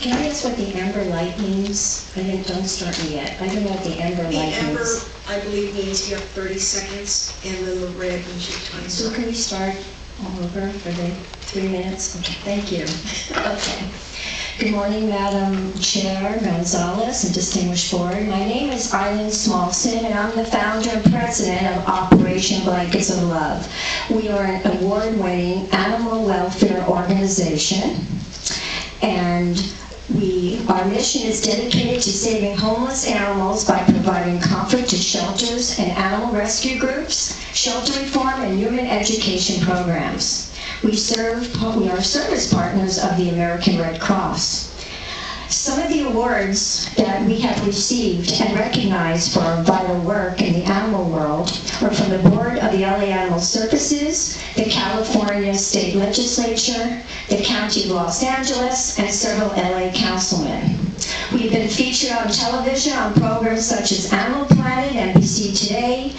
Can I ask what the amber light means? Don't start me yet. I don't know what the amber light means. The amber, I believe, means you have 30 seconds, and then the red means your time. So can we start all over for the 3 minutes? Okay, thank you. Okay. Good morning, Madam Chair Gonzalez and distinguished board. My name is Eileen Smallson, and I'm the founder and president of Operation Blankets of Love. We are an award-winning animal welfare organization, and our mission is dedicated to saving homeless animals by providing comfort to shelters and animal rescue groups, shelter reform, and human education programs. We are service partners of the American Red Cross. Some of the awards that we have received and recognized for our vital work in the animal world are from the board of the LA Animal Services, the California State Legislature, the County of Los Angeles, and several LA councilmen. We've been featured on television on programs such as Animal Planet, NBC Today,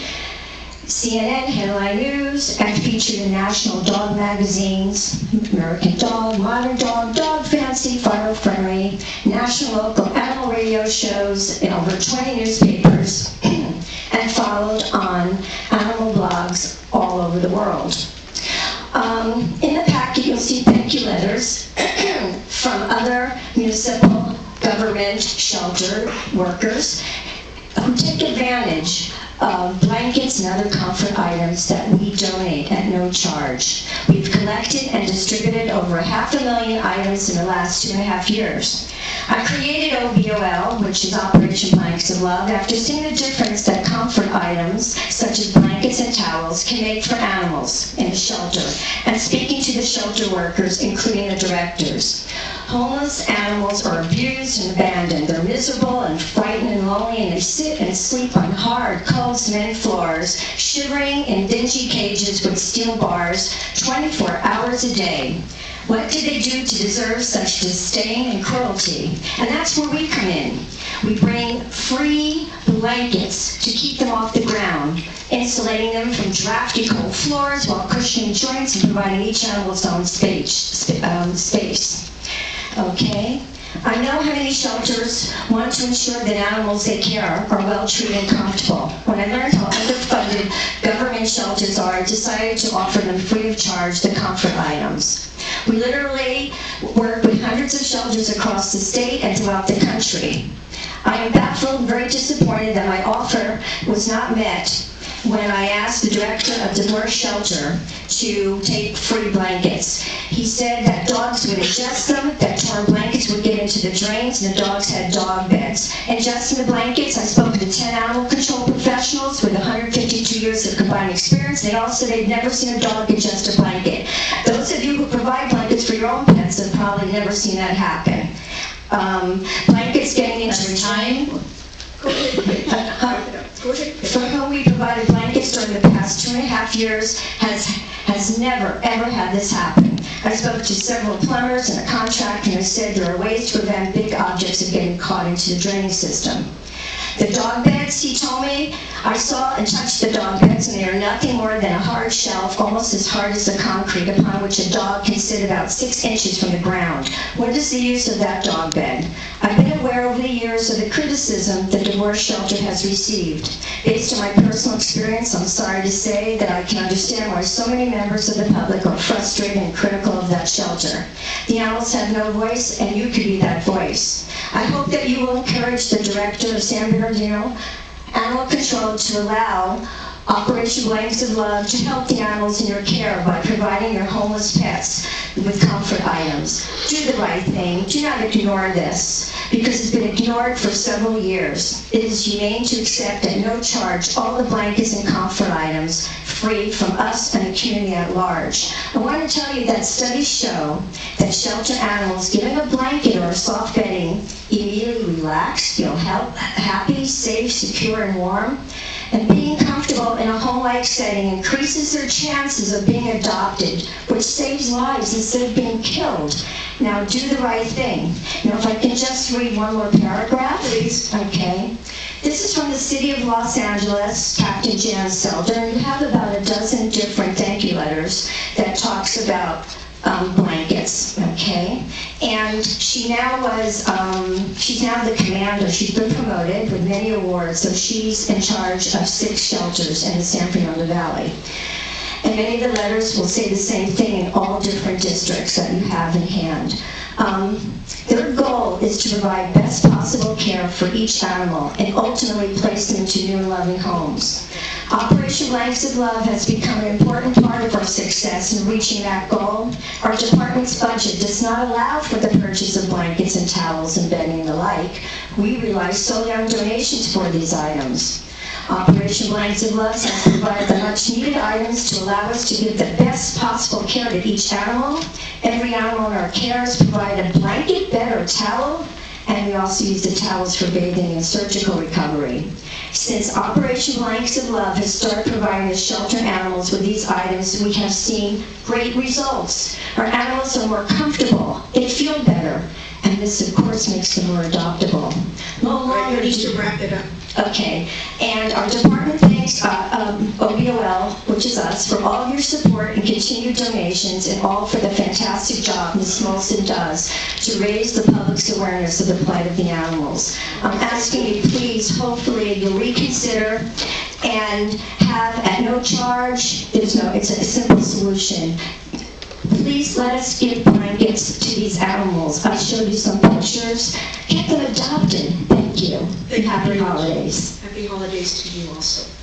CNN, Headline News, and featured in national dog magazines, American Dog, Modern Dog, Dog Fancy, Fire Friendly, national local animal radio shows in over 20 newspapers, and followed on animal blogs all over the world. In the packet, you'll see thank you letters from other municipal government shelter workers who take advantage of blankets and other comfort items that we donate at no charge. We've collected and distributed over 500,000 items in the last 2.5 years. I created OBOL, which is Operation Blankets of Love, after seeing the difference that comfort items, such as blankets and towels, can make for animals in a shelter, and speaking to the shelter workers, including the directors. Homeless animals are abused and abandoned. They're miserable and frightened and lonely, and they sit and sleep on hard, cold cement floors, shivering in dingy cages with steel bars 24 hours a day. What did they do to deserve such disdain and cruelty? And that's where we come in. We bring free blankets to keep them off the ground, insulating them from drafty cold floors while cushioning joints and providing each animal its own space. Okay? I know how many shelters want to ensure that animals they care are well treated and comfortable. When I learned how underfunded government shelters are, I decided to offer them free of charge the comfort items. We literally work with hundreds of shelters across the state and throughout the country. I am baffled and very disappointed that my offer was not met when I asked the director of the Divorce Shelter to take free blankets. He said that dogs would ingest them, that torn blankets would get into the drains, and the dogs had dog beds. Ingesting the blankets, I spoke to 10 animal control professionals with 152 years of combined experience. They all said they'd never seen a dog ingest a blanket. Those of you who provide blankets for your own pets have probably never seen that happen. Blankets getting into the time. For whom we provided blankets during the past 2.5 years has never, ever had this happen. I spoke to several plumbers and a contractor, and they said there are ways to prevent big objects from getting caught into the draining system. The dog beds, he told me, I saw and touched the dog beds, and they are nothing more than a hard shelf, almost as hard as the concrete, upon which a dog can sit about 6 inches from the ground. What is the use of that dog bed? I've been aware over the years of the criticism the Divorce Shelter has received. Based on my personal experience, I'm sorry to say that I can understand why so many members of the public are frustrated and critical of that shelter. The animals have no voice, and you could be that voice. I hope that you will encourage the director of San Bernardino Animal Control to allow Operation Blankets of Love to help the animals in your care by providing your homeless pets with comfort items. Do the right thing. Do not ignore this, because it's been ignored for several years. It is humane to accept at no charge all the blankets and comfort items free from us and the community at large. I want to tell you that studies show that shelter animals given a blanket or a soft bedding immediately relax, feel happy, safe, secure, and warm. And being comfortable in a home-like setting increases their chances of being adopted, which saves lives instead of being killed. Now, do the right thing. Now, if I can just read one more paragraph, please. Okay. This is from the City of Los Angeles, Captain Jan Selder, and you have about a dozen different thank you letters that talks about blankets, okay? And she's now the commander. She's been promoted with many awards, so she's in charge of 6 shelters in the San Fernando Valley. And many of the letters will say the same thing in all different districts that you have in hand. Their goal is to provide best possible care for each animal and ultimately place them into new and loving homes. Operation Blankets of Love has become an important part of our success in reaching that goal. Our department's budget does not allow for the purchase of blankets and towels and bedding and the like. We rely solely on donations for these items. Operation Blankets of Love has provided the much-needed items to allow us to give the best possible care to each animal. Every animal in our care is provided a blanket, bed, or towel, and we also use the towels for bathing and surgical recovery. Since Operation Blankets of Love has started providing the shelter animals with these items, we have seen great results. Our animals are more comfortable, they feel better, and this, of course, makes them more adoptable. No longer You need to wrap it up. Okay, and our department thanks OBOL, which is us, for all your support and continued donations, and all for the fantastic job Ms. Smolson does to raise the public's awareness of the plight of the animals. I'm asking you, please, hopefully you'll reconsider and have at no charge, it's a simple solution. Please let us give blankets to these animals. I showed you some pictures. Get them adopted. Thank you. Thank you Happy very much. holidays. Happy holidays to you also.